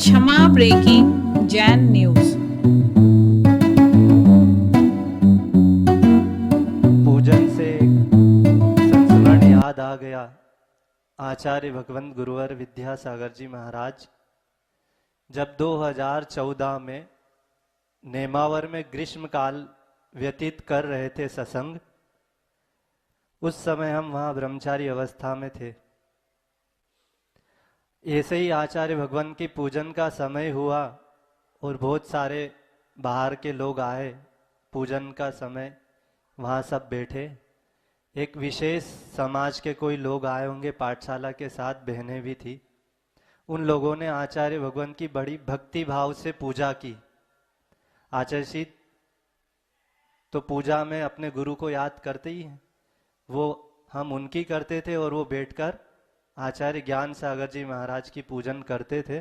क्षमा breaking Jain news. पूजन से संस्मरण याद आ गया। आचार्य भगवंत गुरुवर विद्यासागर जी महाराज जब 2014 में नेमावर में ग्रीष्म काल व्यतीत कर रहे थे सत्संग, उस समय हम वहाँ ब्रह्मचारी अवस्था में थे। ऐसे ही आचार्य भगवान की पूजन का समय हुआ और बहुत सारे बाहर के लोग आए। पूजन का समय वहाँ सब बैठे। एक विशेष समाज के कोई लोग आए होंगे, पाठशाला के साथ बहनें भी थी। उन लोगों ने आचार्य भगवान की बड़ी भक्ति भाव से पूजा की। आचार्य जी तो पूजा में अपने गुरु को याद करते ही हैं, वो हम उनकी करते थे और वो बैठकर आचार्य ज्ञान सागर जी महाराज की पूजन करते थे।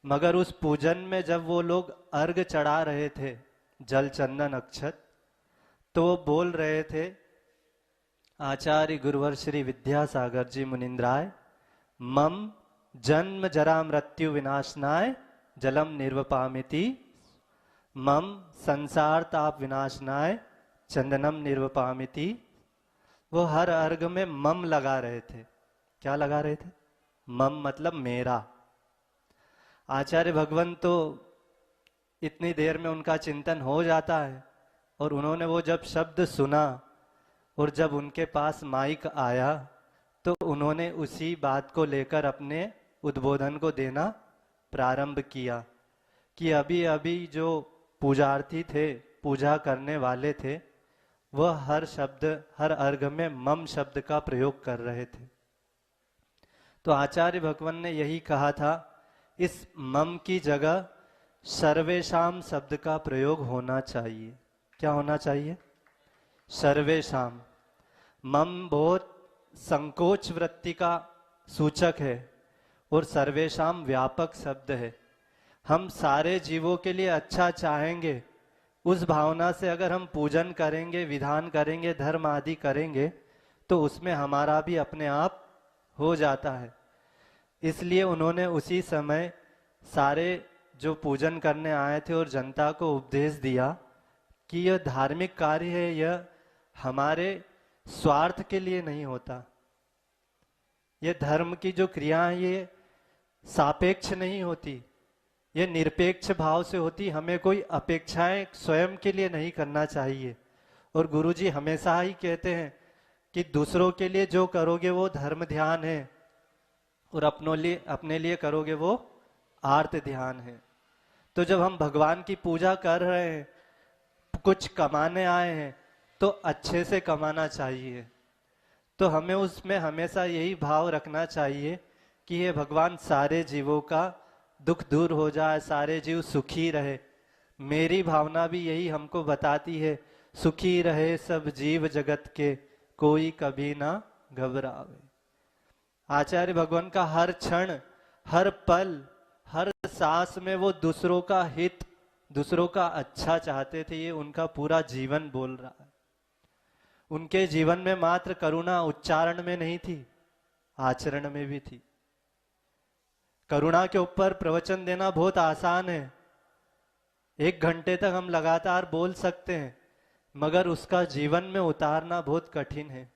मगर उस पूजन में जब वो लोग अर्घ चढ़ा रहे थे, जल चंदन अक्षत, तो वो बोल रहे थे, आचार्य गुरुवर श्री विद्यासागर जी मुनिंद्राय मम जन्म जरा मृत्यु विनाशनाय जलम निर्वपामिति, मम संसार ताप विनाशनाय चंदनम निर्वपामिति। वो हर अर्घ में मम लगा रहे थे। क्या लगा रहे थे? मम मतलब मेरा। आचार्य भगवान तो इतनी देर में उनका चिंतन हो जाता है और उन्होंने वो जब शब्द सुना और जब उनके पास माइक आया तो उन्होंने उसी बात को लेकर अपने उद्बोधन को देना प्रारंभ किया कि अभी अभी जो पूजार्थी थे, पूजा करने वाले थे, वह हर शब्द, हर अर्घ में मम शब्द का प्रयोग कर रहे थे। तो आचार्य भगवान ने यही कहा था, इस मम की जगह सर्वेशाम शब्द का प्रयोग होना चाहिए। क्या होना चाहिए? सर्वेशाम। मम बहुत संकोच वृत्ति का सूचक है और सर्वेशाम व्यापक शब्द है। हम सारे जीवों के लिए अच्छा चाहेंगे, उस भावना से अगर हम पूजन करेंगे, विधान करेंगे, धर्म आदि करेंगे, तो उसमें हमारा भी अपने आप हो जाता है। इसलिए उन्होंने उसी समय सारे जो पूजन करने आए थे और जनता को उपदेश दिया कि यह धार्मिक कार्य है, यह हमारे स्वार्थ के लिए नहीं होता। यह धर्म की जो क्रिया है ये सापेक्ष नहीं होती, ये निरपेक्ष भाव से होती। हमें कोई अपेक्षाएं स्वयं के लिए नहीं करना चाहिए। और गुरुजी हमेशा ही कहते हैं कि दूसरों के लिए जो करोगे वो धर्म ध्यान है और अपने लिए करोगे वो आर्त ध्यान है। तो जब हम भगवान की पूजा कर रहे हैं, कुछ कमाने आए हैं, तो अच्छे से कमाना चाहिए। तो हमें उसमें हमेशा यही भाव रखना चाहिए कि ये भगवान सारे जीवों का दुख दूर हो जाए, सारे जीव सुखी रहे। मेरी भावना भी यही हमको बताती है, सुखी रहे सब जीव जगत के, कोई कभी ना घबरावे। आचार्य भगवान का हर क्षण, हर पल, हर सांस में वो दूसरों का हित, दूसरों का अच्छा चाहते थे। ये उनका पूरा जीवन बोल रहा है। उनके जीवन में मात्र करुणा उच्चारण में नहीं थी, आचरण में भी थी। करुणा के ऊपर प्रवचन देना बहुत आसान है, 1 घंटे तक हम लगातार बोल सकते हैं, मगर उसका जीवन में उतारना बहुत कठिन है।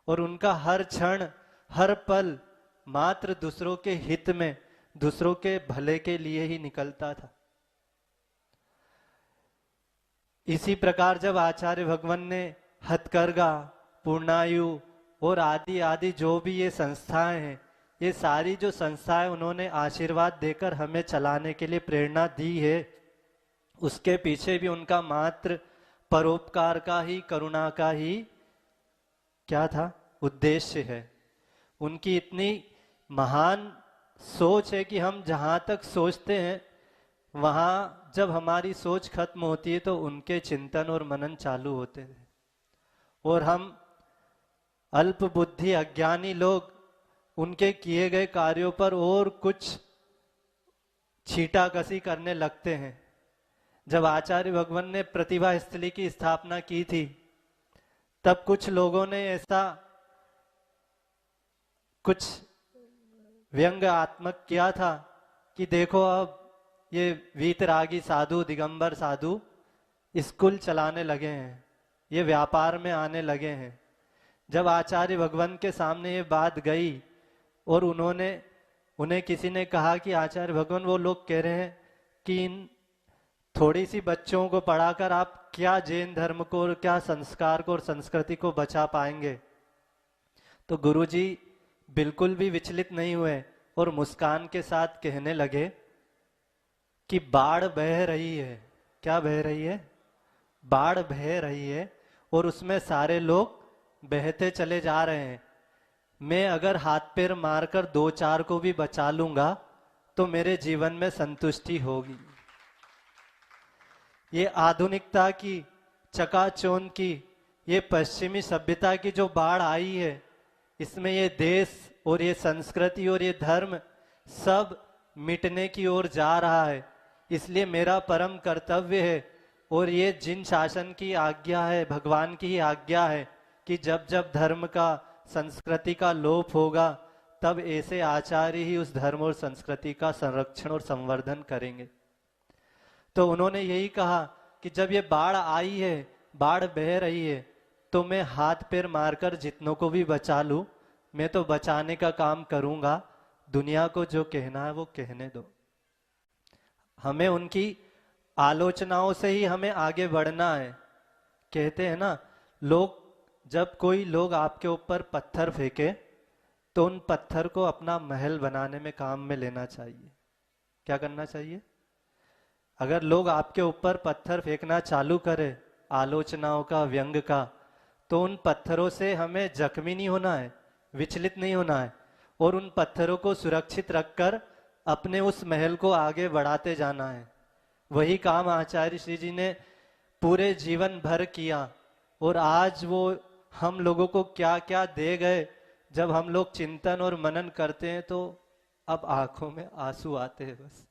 और उनका हर क्षण, हर पल मात्र दूसरों के हित में, दूसरों के भले के लिए ही निकलता था। इसी प्रकार जब आचार्य भगवान ने हथकरघा, पूर्णायु और आदि आदि जो भी ये संस्थाएं हैं, ये सारी जो संस्थाएं उन्होंने आशीर्वाद देकर हमें चलाने के लिए प्रेरणा दी है, उसके पीछे भी उनका मात्र परोपकार का ही, करुणा का ही क्या था? उद्देश्य है। उनकी इतनी महान सोच है कि हम जहां तक सोचते हैं, वहां जब हमारी सोच खत्म होती है तो उनके चिंतन और मनन चालू होते हैं। और हम अल्प बुद्धि अज्ञानी लोग उनके किए गए कार्यों पर और कुछ छींटाकसी करने लगते हैं। जब आचार्य भगवान ने प्रतिभा स्थली की स्थापना की थी, तब कुछ लोगों ने ऐसा कुछ व्यंग्यात्मक किया था कि देखो अब ये वीतरागी साधु, दिगंबर साधु स्कूल चलाने लगे हैं, ये व्यापार में आने लगे हैं। जब आचार्य भगवान के सामने ये बात गई और उन्हें किसी ने कहा कि आचार्य भगवान, वो लोग कह रहे हैं कि इन थोड़ी सी बच्चों को पढ़ाकर आप क्या जैन धर्म को और क्या संस्कार को और संस्कृति को बचा पाएंगे। तो गुरुजी बिल्कुल भी विचलित नहीं हुए और मुस्कान के साथ कहने लगे कि बाढ़ बह रही है। क्या बह रही है? बाढ़ बह रही है और उसमें सारे लोग बहते चले जा रहे हैं। मैं अगर हाथ पैर मारकर 2-4 को भी बचा लूंगा तो मेरे जीवन में संतुष्टि होगी। ये आधुनिकता की, चकाचौंध की, ये पश्चिमी सभ्यता की जो बाढ़ आई है, इसमें ये देश और ये संस्कृति और ये धर्म सब मिटने की ओर जा रहा है। इसलिए मेरा परम कर्तव्य है और ये जिन शासन की आज्ञा है, भगवान की ही आज्ञा है कि जब जब धर्म का, संस्कृति का लोप होगा तब ऐसे आचार्य ही उस धर्म और संस्कृति का संरक्षण और संवर्धन करेंगे। तो उन्होंने यही कहा कि जब ये बाढ़ आई है, बाढ़ बह रही है, तो मैं हाथ पैर मारकर जितनों को भी बचा लूं, मैं तो बचाने का काम करूंगा। दुनिया को जो कहना है वो कहने दो। हमें उनकी आलोचनाओं से ही हमें आगे बढ़ना है। कहते हैं ना, जब कोई लोग आपके ऊपर पत्थर फेंके तो उन पत्थर को अपना महल बनाने में काम में लेना चाहिए। क्या करना चाहिए? अगर लोग आपके ऊपर पत्थर फेंकना चालू करें, आलोचनाओं का, व्यंग का, तो उन पत्थरों से हमें जख्मी नहीं होना है, विचलित नहीं होना है और उन पत्थरों को सुरक्षित रखकर अपने उस महल को आगे बढ़ाते जाना है। वही काम आचार्य श्री जी ने पूरे जीवन भर किया और आज वो हम लोगों को क्या क्या दे गए। जब हम लोग चिंतन और मनन करते हैं तो अब आंखों में आंसू आते हैं। बस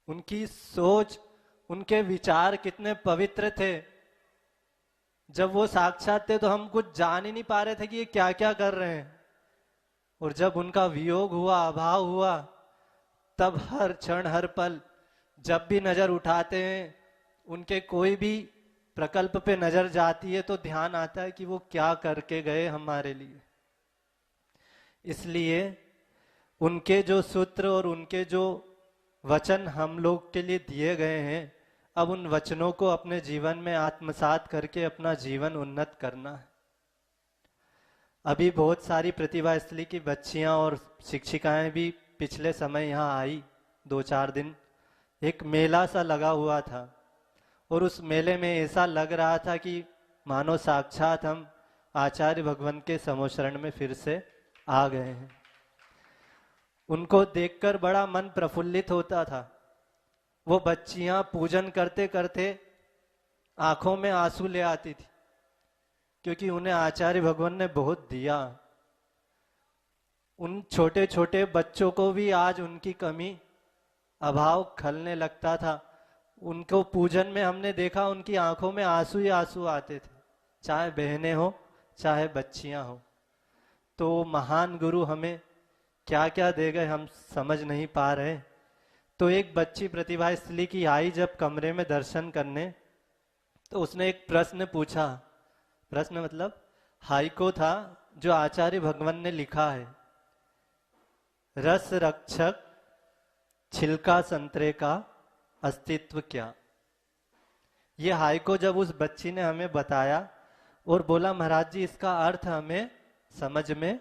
उनकी सोच, उनके विचार कितने पवित्र थे। जब वो साक्षात थे तो हम कुछ जान ही नहीं पा रहे थे कि ये क्या क्या कर रहे हैं, और जब उनका वियोग हुआ, अभाव हुआ, तब हर क्षण, हर पल जब भी नजर उठाते हैं, उनके कोई भी प्रकल्प पे नजर जाती है तो ध्यान आता है कि वो क्या करके गए हमारे लिए। इसलिए उनके जो सूत्र और उनके जो वचन हम लोग के लिए दिए गए हैं, अब उन वचनों को अपने जीवन में आत्मसात करके अपना जीवन उन्नत करना है। अभी बहुत सारी प्रतिभा स्थली की बच्चियां और शिक्षिकाएं भी पिछले समय यहाँ आई। 2-4 दिन एक मेला सा लगा हुआ था और उस मेले में ऐसा लग रहा था कि मानो साक्षात हम आचार्य भगवान के समोशरण में फिर से आ गए हैं। उनको देखकर बड़ा मन प्रफुल्लित होता था। वो बच्चियां पूजन करते करते आंखों में आंसू ले आती थी, क्योंकि उन्हें आचार्य भगवान ने बहुत दिया। उन छोटे छोटे बच्चों को भी आज उनकी कमी, अभाव खलने लगता था। उनको पूजन में हमने देखा, उनकी आंखों में आंसू ही आंसू आते थे, चाहे बहनें हो चाहे बच्चियां हो। तो महान गुरु हमें क्या क्या दे गए हम समझ नहीं पा रहे। तो एक बच्ची प्रतिभा स्थली की आई जब कमरे में दर्शन करने, तो उसने एक प्रश्न पूछा। प्रश्न मतलब हाइको था जो आचार्य भगवान ने लिखा है, रस रक्षक छिलका संतरे का अस्तित्व क्या। ये हाइको जब उस बच्ची ने हमें बताया और बोला महाराज जी इसका अर्थ हमें समझ में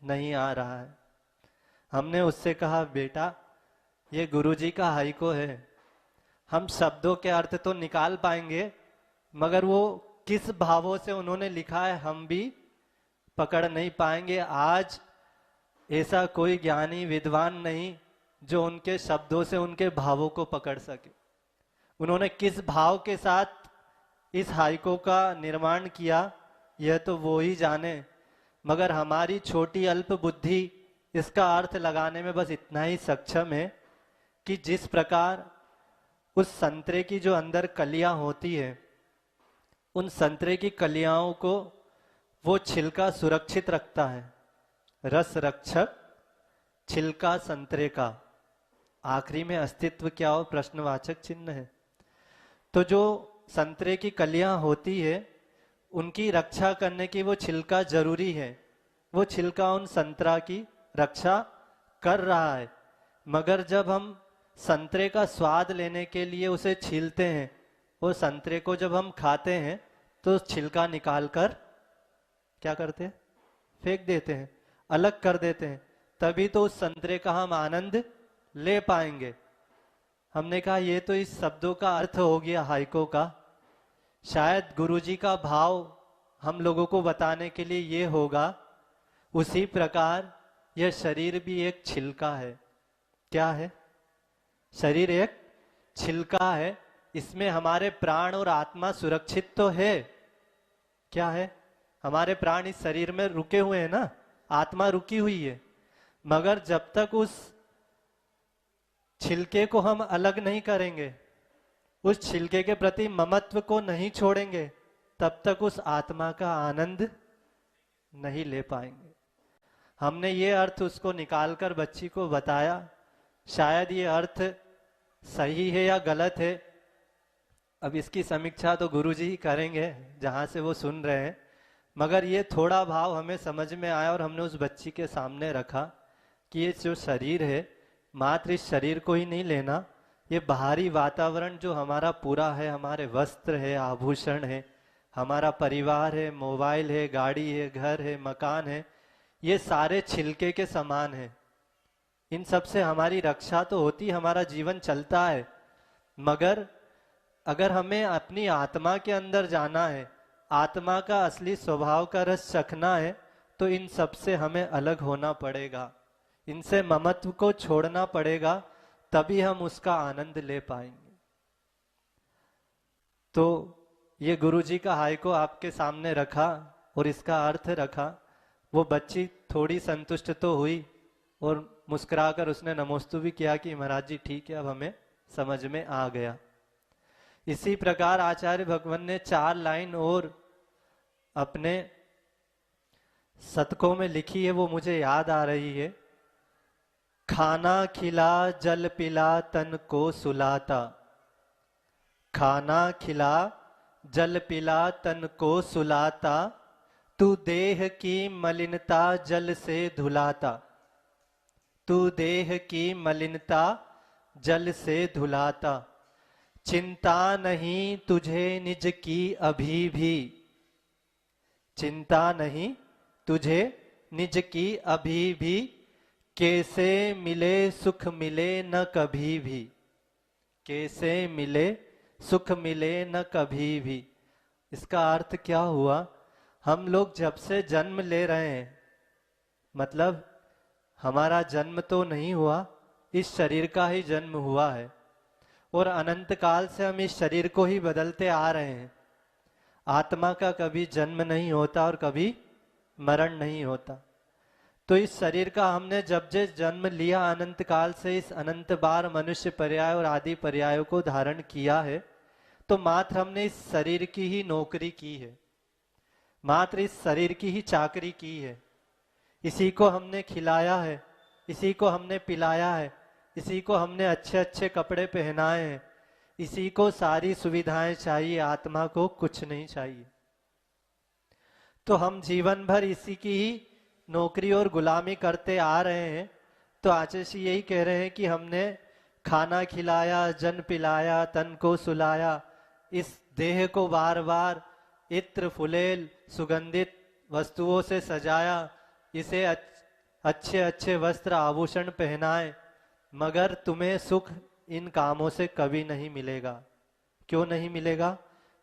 नहीं आ रहा है, हमने उससे कहा बेटा ये गुरुजी का हाइको है, हम शब्दों के अर्थ तो निकाल पाएंगे मगर वो किस भावों से उन्होंने लिखा है हम भी पकड़ नहीं पाएंगे। आज ऐसा कोई ज्ञानी विद्वान नहीं जो उनके शब्दों से उनके भावों को पकड़ सके। उन्होंने किस भाव के साथ इस हाइको का निर्माण किया यह तो वो ही जाने, मगर हमारी छोटी अल्प बुद्धि इसका अर्थ लगाने में बस इतना ही सक्षम है कि जिस प्रकार उस संतरे की जो अंदर कलियां होती है, उन संतरे की कलियाओं को वो छिलका सुरक्षित रखता है। रस रक्षक छिलका संतरे का आखिरी में अस्तित्व क्या हो, प्रश्नवाचक चिन्ह है। तो जो संतरे की कलियां होती है उनकी रक्षा करने की वो छिलका जरूरी है। वो छिलका उन संतरा की रक्षा कर रहा है। मगर जब हम संतरे का स्वाद लेने के लिए उसे छीलते हैं, वो संतरे को जब हम खाते हैं तो छिलका निकालकर क्या करते हैं, फेंक देते हैं, अलग कर देते हैं। तभी तो उस संतरे का हम आनंद ले पाएंगे। हमने कहा ये तो इस शब्दों का अर्थ हो गया हाइको का। शायद गुरुजी का भाव हम लोगों को बताने के लिए ये होगा, उसी प्रकार यह शरीर भी एक छिलका है। क्या है? शरीर एक छिलका है। इसमें हमारे प्राण और आत्मा सुरक्षित तो है। क्या है? हमारे प्राण इस शरीर में रुके हुए हैं ना, आत्मा रुकी हुई है। मगर जब तक उस छिलके को हम अलग नहीं करेंगे, उस छिलके के प्रति ममत्व को नहीं छोड़ेंगे, तब तक उस आत्मा का आनंद नहीं ले पाएंगे। हमने ये अर्थ उसको निकालकर बच्ची को बताया। शायद ये अर्थ सही है या गलत है, अब इसकी समीक्षा तो गुरुजी ही करेंगे जहां से वो सुन रहे हैं। मगर ये थोड़ा भाव हमें समझ में आया और हमने उस बच्ची के सामने रखा कि ये जो शरीर है, मात्र इस शरीर को ही नहीं लेना, ये बाहरी वातावरण जो हमारा पूरा है, हमारे वस्त्र है, आभूषण है, हमारा परिवार है, मोबाइल है, गाड़ी है, घर है, मकान है, ये सारे छिलके के समान है। इन सब से हमारी रक्षा तो होती, हमारा जीवन चलता है। मगर अगर हमें अपनी आत्मा के अंदर जाना है, आत्मा का असली स्वभाव का रस चखना है, तो इन सब से हमें अलग होना पड़ेगा, इनसे ममत्व को छोड़ना पड़ेगा, तभी हम उसका आनंद ले पाएंगे। तो ये गुरुजी का हाइको आपके सामने रखा और इसका अर्थ रखा। वो बच्ची थोड़ी संतुष्ट तो हुई और मुस्कुराकर उसने नमोस्तु भी किया कि महाराज जी ठीक है, अब हमें समझ में आ गया। इसी प्रकार आचार्य भगवान ने 4 लाइन और अपने शतकों में लिखी है, वो मुझे याद आ रही है। खाना खिला जल पिला तन को सुलाता, खाना खिला जल पिला तन को सुलाता, तू देह की मलिनता जल से धुलाता, तू देह की मलिनता जल से धुलाता, चिंता नहीं तुझे निज की अभी भी, चिंता नहीं तुझे निज की अभी भी, कैसे मिले सुख मिले न कभी भी, कैसे मिले सुख मिले न कभी भी। इसका अर्थ क्या हुआ? हम लोग जब से जन्म ले रहे हैं, मतलब हमारा जन्म तो नहीं हुआ, इस शरीर का ही जन्म हुआ है और अनंत काल से हम इस शरीर को ही बदलते आ रहे हैं। आत्मा का कभी जन्म नहीं होता और कभी मरण नहीं होता। तो इस शरीर का हमने जब से जन्म लिया, अनंत काल से इस अनंत बार मनुष्य पर्याय और आदि पर्यायों को धारण किया है, तो मात्र हमने इस शरीर की ही नौकरी की है, मात्र इस शरीर की ही चाकरी की है। इसी को हमने खिलाया है, इसी को हमने पिलाया है, इसी को हमने अच्छे अच्छे कपड़े पहनाए हैं, इसी को सारी सुविधाएं चाहिए, आत्मा को कुछ नहीं चाहिए। तो हम जीवन भर इसी की ही नौकरी और गुलामी करते आ रहे हैं। तो आचार्य जी यही कह रहे हैं कि हमने खाना खिलाया, जन पिलाया, तन को सुलाया, इस देह को बार बार इत्र फुलेल सुगंधित वस्तुओं से सजाया, इसे अच्छे अच्छे वस्त्र आभूषण पहनाए, मगर तुम्हें सुख इन कामों से कभी नहीं मिलेगा। क्यों नहीं मिलेगा?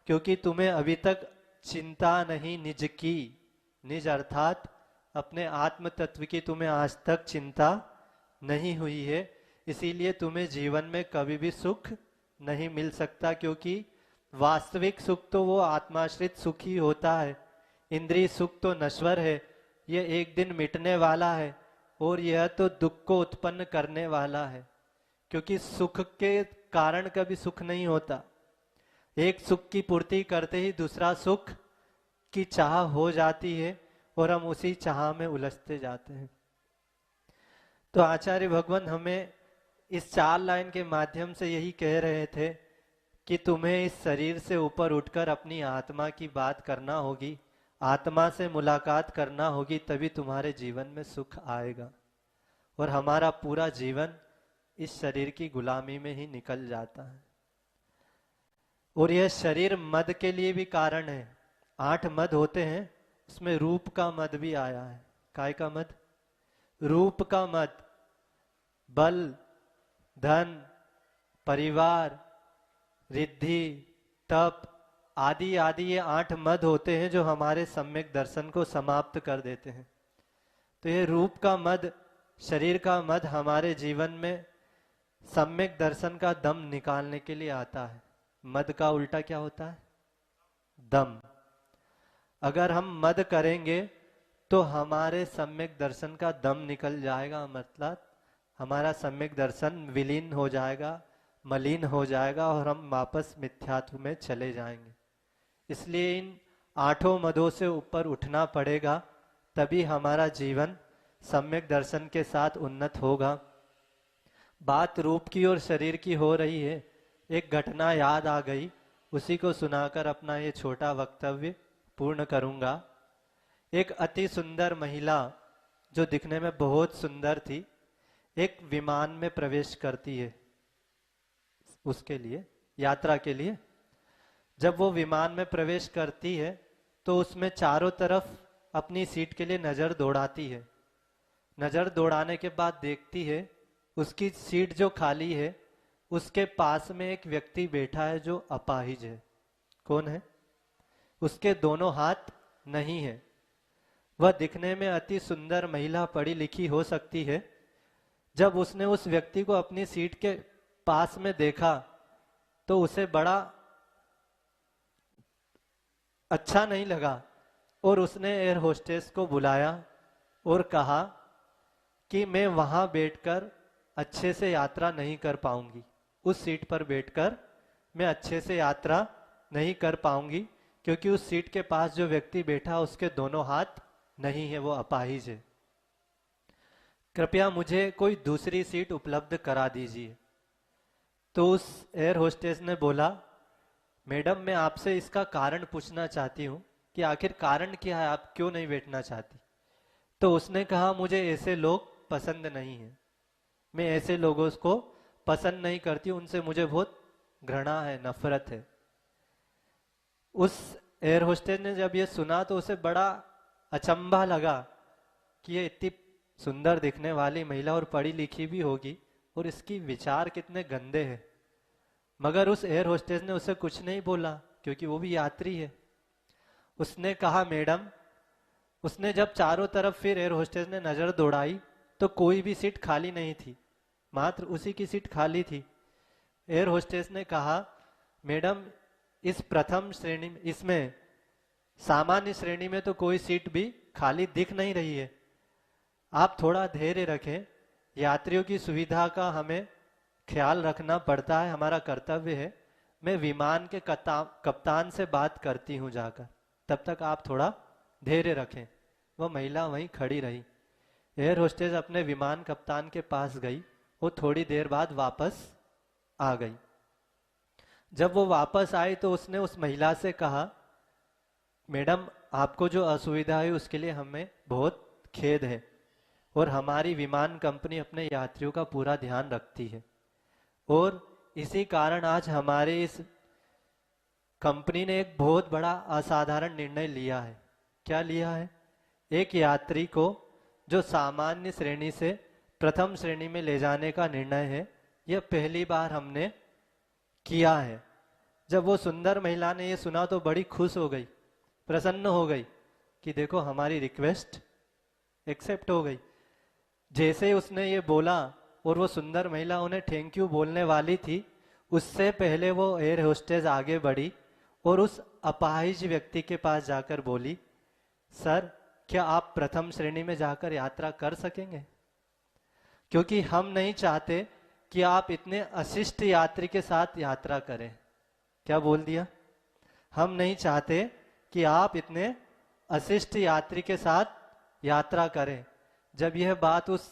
क्योंकि तुम्हें अभी तक चिंता नहीं निज की, निज अर्थात अपने आत्म तत्व की तुम्हें आज तक चिंता नहीं हुई है। इसीलिए तुम्हें जीवन में कभी भी सुख नहीं मिल सकता, क्योंकि वास्तविक सुख तो वो आत्माश्रित सुख ही होता है। इंद्रिय सुख तो नश्वर है, ये एक दिन मिटने वाला है, और यह तो दुख को उत्पन्न करने वाला है, क्योंकि सुख के कारण कभी सुख नहीं होता। एक सुख की पूर्ति करते ही दूसरा सुख की चाह हो जाती है और हम उसी चाह में उलझते जाते हैं। तो आचार्य भगवान हमें इस 4 लाइन के माध्यम से यही कह रहे थे कि तुम्हें इस शरीर से ऊपर उठकर अपनी आत्मा की बात करना होगी, आत्मा से मुलाकात करना होगी, तभी तुम्हारे जीवन में सुख आएगा। और हमारा पूरा जीवन इस शरीर की गुलामी में ही निकल जाता है। और यह शरीर मद के लिए भी कारण है। 8 मद होते हैं, उसमें रूप का मद भी आया है। काय का मद? रूप का मद। बल, धन, परिवार, रिद्धि, तप आदि आदि, ये 8 मद होते हैं जो हमारे सम्यक दर्शन को समाप्त कर देते हैं। तो ये रूप का मद, शरीर का मद हमारे जीवन में सम्यक दर्शन का दम निकालने के लिए आता है। मद का उल्टा क्या होता है? दम। अगर हम मद करेंगे तो हमारे सम्यक दर्शन का दम निकल जाएगा, मतलब हमारा सम्यक दर्शन विलीन हो जाएगा, मलिन हो जाएगा और हम वापस मिथ्यात्व में चले जाएंगे। इसलिए इन 8 मदों से ऊपर उठना पड़ेगा, तभी हमारा जीवन सम्यक दर्शन के साथ उन्नत होगा। बात रूप की और शरीर की हो रही है, एक घटना याद आ गई, उसी को सुनाकर अपना ये छोटा वक्तव्य पूर्ण करूंगा। एक अति सुंदर महिला जो दिखने में बहुत सुंदर थी, एक विमान में प्रवेश करती है उसके लिए, यात्रा के लिए। जब वो विमान में प्रवेश करती है तो उसमें चारों तरफ अपनी सीट के लिए नजर दौड़ाती है। नजर दौड़ाने के बाद देखती है उसकी सीट जो खाली है उसके पास में एक व्यक्ति बैठा है जो अपाहिज है। कौन है? उसके दोनों हाथ नहीं है। वह दिखने में अति सुंदर महिला, पढ़ी लिखी हो सकती है। जब उसने उस व्यक्ति को अपनी सीट के पास में देखा तो उसे बड़ा अच्छा नहीं लगा और उसने एयर होस्टेस को बुलाया और कहा कि मैं वहां बैठकर अच्छे से यात्रा नहीं कर पाऊंगी, उस सीट पर बैठकर मैं अच्छे से यात्रा नहीं कर पाऊंगी, क्योंकि उस सीट के पास जो व्यक्ति बैठा उसके दोनों हाथ नहीं है, वो अपाहिज है। कृपया मुझे कोई दूसरी सीट उपलब्ध करा दीजिए। तो उस एयर होस्टेस ने बोला, मैडम मैं आपसे इसका कारण पूछना चाहती हूँ कि आखिर कारण क्या है, आप क्यों नहीं बैठना चाहती? तो उसने कहा, मुझे ऐसे लोग पसंद नहीं है, मैं ऐसे लोगों को पसंद नहीं करती, उनसे मुझे बहुत घृणा है, नफरत है। उस एयर होस्टेस ने जब ये सुना तो उसे बड़ा अचंभा लगा कि ये इतनी सुंदर दिखने वाली महिला और पढ़ी लिखी भी होगी और इसकी विचार कितने गंदे हैं। मगर उस एयर होस्टेस ने उसे कुछ नहीं बोला, क्योंकि वो भी यात्री है। उसने कहा, मैडम, उसने जब चारों तरफ फिर एयर होस्टेस ने नजर दौड़ाई तो कोई भी सीट खाली नहीं थी, मात्र उसी की सीट खाली थी। एयर होस्टेस ने कहा, मैडम इस प्रथम श्रेणी में, इसमें सामान्य श्रेणी में तो कोई सीट भी खाली दिख नहीं रही है, आप थोड़ा धैर्य रखें, यात्रियों की सुविधा का हमें ख्याल रखना पड़ता है, हमारा कर्तव्य है। मैं विमान के कप्तान से बात करती हूँ जाकर, तब तक आप थोड़ा धैर्य रखें। वह महिला वहीं खड़ी रही। एयर होस्टेस अपने विमान कप्तान के पास गई, वो थोड़ी देर बाद वापस आ गई। जब वो वापस आई तो उसने उस महिला से कहा, मैडम आपको जो असुविधा है उसके लिए हमें बहुत खेद है और हमारी विमान कंपनी अपने यात्रियों का पूरा ध्यान रखती है और इसी कारण आज हमारे इस कंपनी ने एक बहुत बड़ा असाधारण निर्णय लिया है। क्या लिया है? एक यात्री को जो सामान्य श्रेणी से प्रथम श्रेणी में ले जाने का निर्णय है, यह पहली बार हमने किया है। जब वो सुंदर महिला ने ये सुना तो बड़ी खुश हो गई, प्रसन्न हो गई कि देखो हमारी रिक्वेस्ट एक्सेप्ट हो गई। जैसे ही उसने ये बोला और वो सुंदर महिला उन्हें थैंक यू बोलने वाली थी, उससे पहले वो एयर होस्टेस आगे बढ़ी और उस अपाहिज व्यक्ति के पास जाकर बोली, सर क्या आप प्रथम श्रेणी में जाकर यात्रा कर सकेंगे? क्योंकि हम नहीं चाहते कि आप इतने अशिष्ट यात्री के साथ यात्रा करें। क्या बोल दिया? हम नहीं चाहते कि आप इतने अशिष्ट यात्री के साथ यात्रा करें। जब यह बात उस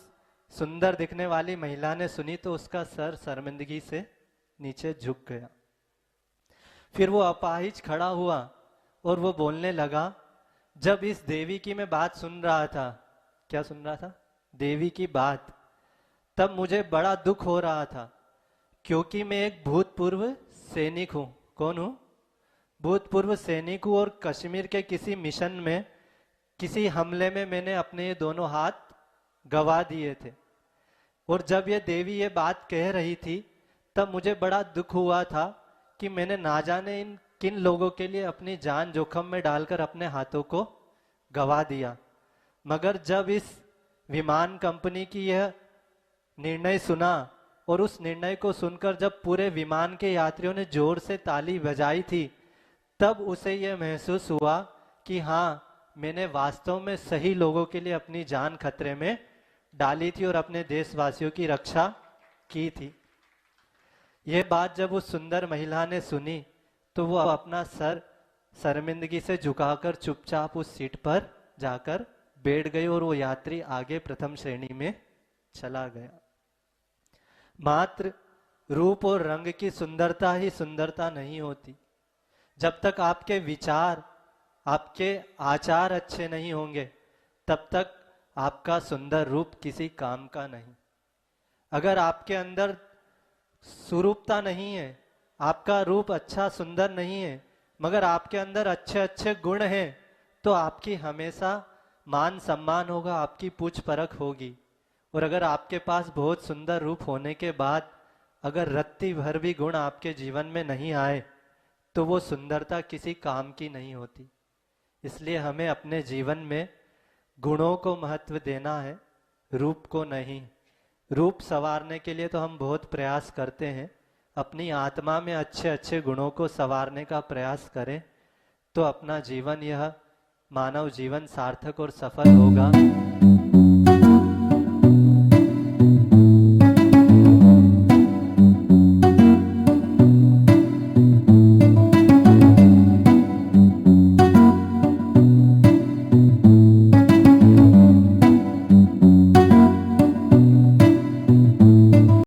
सुंदर दिखने वाली महिला ने सुनी तो उसका सर शर्मिंदगी से नीचे झुक गया। फिर वो अपाहिज खड़ा हुआ और वो बोलने लगा, जब इस देवी की मैं बात सुन रहा था, क्या सुन रहा था? देवी की बात, तब मुझे बड़ा दुख हो रहा था, क्योंकि मैं एक भूतपूर्व सैनिक हूं। कौन हूं? भूतपूर्व सैनिक हूं, और कश्मीर के किसी मिशन में किसी हमले में मैंने अपने ये दोनों हाथ गवा दिए थे। और जब ये देवी ये बात कह रही थी तब मुझे बड़ा दुख हुआ था कि मैंने ना जाने इन किन लोगों के लिए अपनी जान जोखम में डालकर अपने हाथों को गवा दिया। मगर जब इस विमान कंपनी की यह निर्णय सुना और उस निर्णय को सुनकर जब पूरे विमान के यात्रियों ने जोर से ताली बजाई थी, तब उसे यह महसूस हुआ कि हाँ, मैंने वास्तव में सही लोगों के लिए अपनी जान खतरे में डाली थी और अपने देशवासियों की रक्षा की थी। यह बात जब उस सुंदर महिला ने सुनी तो वो अपना सर शर्मिंदगी से झुकाकर चुपचाप उस सीट पर जाकर बैठ गई और वो यात्री आगे प्रथम श्रेणी में चला गया। मात्र रूप और रंग की सुंदरता ही सुंदरता नहीं होती। जब तक आपके विचार, आपके आचार अच्छे नहीं होंगे, तब तक आपका सुंदर रूप किसी काम का नहीं। अगर आपके अंदर सुरूपता नहीं है, आपका रूप अच्छा सुंदर नहीं है, मगर आपके अंदर अच्छे अच्छे गुण हैं, तो आपकी हमेशा मान सम्मान होगा, आपकी पूछ परख होगी। और अगर आपके पास बहुत सुंदर रूप होने के बाद अगर रत्ती भर भी गुण आपके जीवन में नहीं आए, तो वो सुंदरता किसी काम की नहीं होती। इसलिए हमें अपने जीवन में गुणों को महत्व देना है, रूप को नहीं। रूप संवारने के लिए तो हम बहुत प्रयास करते हैं, अपनी आत्मा में अच्छे अच्छे गुणों को संवारने का प्रयास करें तो अपना जीवन, यह मानव जीवन सार्थक और सफल होगा।